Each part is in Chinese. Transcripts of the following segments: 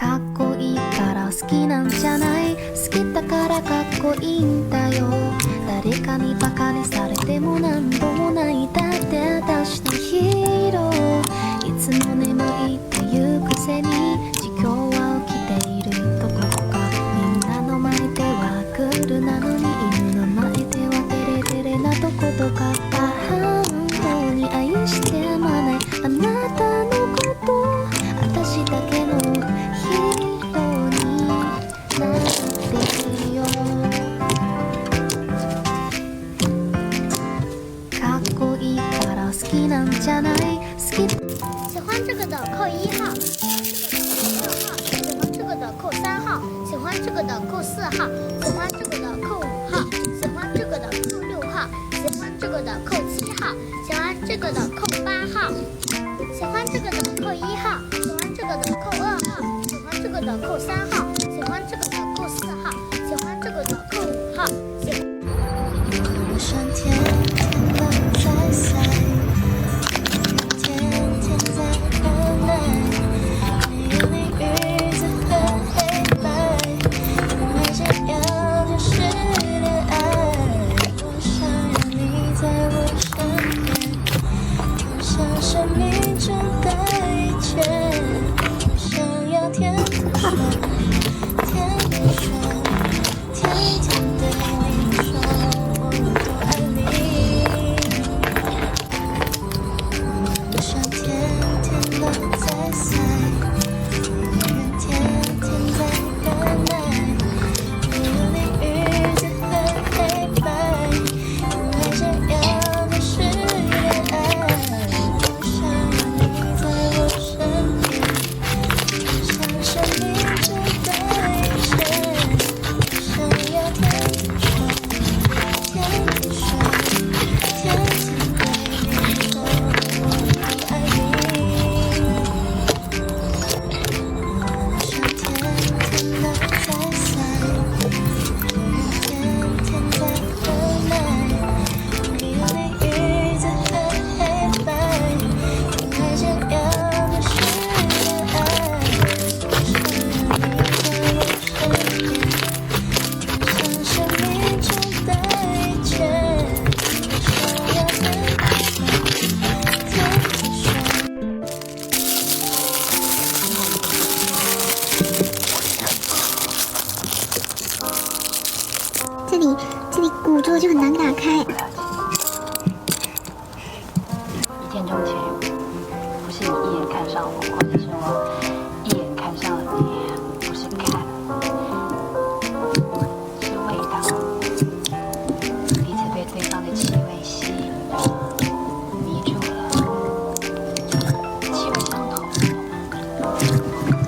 かっこいいから好きなんじゃない、好きだからかっこいいんだよ。誰かにバカにされても何度もない、だって私のヒーロー。いつも眠いっていうくせに実況は起きているどこか。みんなの前ではクールなのに犬の前ではデレデレなとことか。本当に愛してやまないあなたのこと、私だけのヒーローになってるよ。かっこいいから好きなんじゃない、好き。喜欢这个的扣1号，喜欢这个的扣2号，喜欢这个的扣3号，喜欢这个的扣5号，喜欢这个的扣6号，喜欢这个的扣7号，喜欢这个的扣8号，喜欢这个的扣1号，喜欢这个的扣2号，喜欢这个的扣3号，喜欢这个的扣4号，喜欢这个的扣5号。我上天天都在晒，天天在忍耐，没有你日子很黑白，原来这样就是恋爱。我想让你在我身边，我想生命中的一切，我想要天天说，天天说，天天对你说我多爱你。我想天天都在晒，人天天在忍耐，没有你日子很黑白，原来这样就是恋爱。我想让你在我身边，我想生命中的一切，我想要天天说，天天说，天天对你说我多爱你。我想天天都在晒，人天天在忍耐，没有你日子很黑白，原来这样就是恋爱。我想让你在我身边，我想生命中的一切，我想要天天说，天天说。这里古座就很难打开。一见钟情，不是你一眼看上我，或者是我一眼看上了你，不是看，是味道。彼此被对方的气味吸引着，迷住了，气味相同，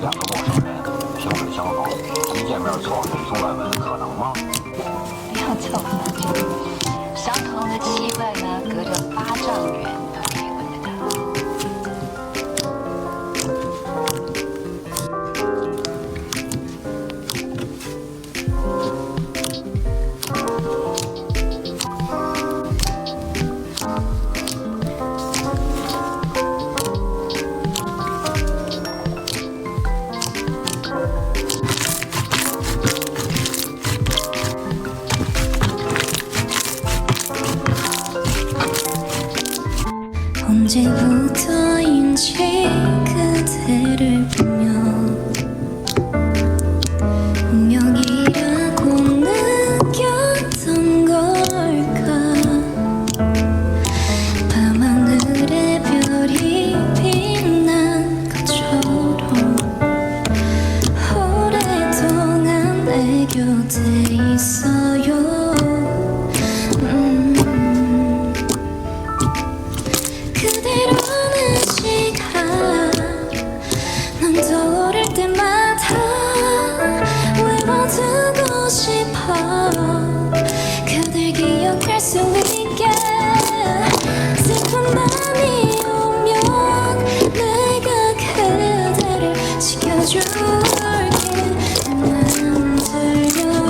两个陌生人萍水相逢，一见面就往水中乱吻，可能吗？不要凑上去。相同的气味呢，隔着8丈远都可以闻得到。언제부터인지 그대를 보며 운명이라고 느꼈던 걸까. 밤하늘의 별이 빛난 것처럼 오랫동안 내 곁에 있어요. 그대로는 시간 난 떠오를 때마다 외워두고 싶어. 그댈 기억할 수 있게 슬픔만이 오면 내가 그대를 지켜줄게. 난 들려오는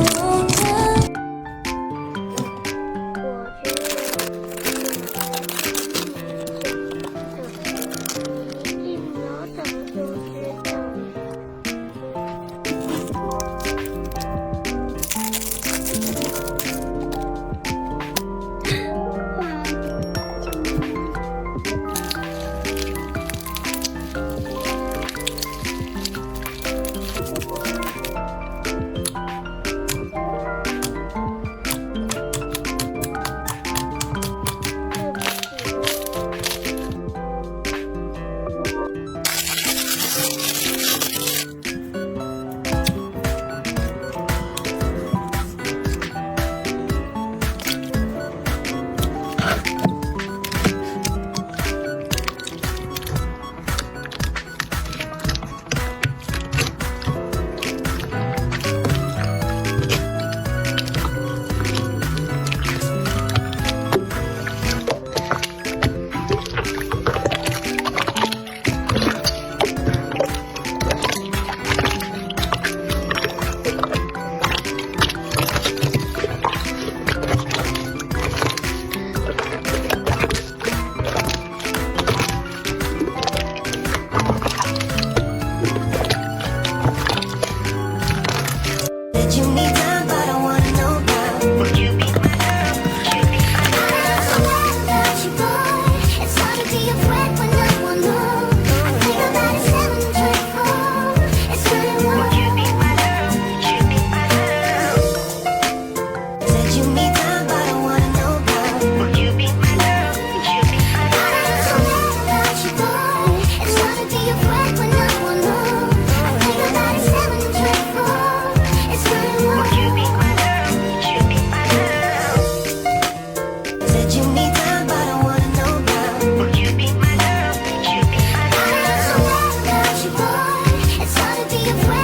afraid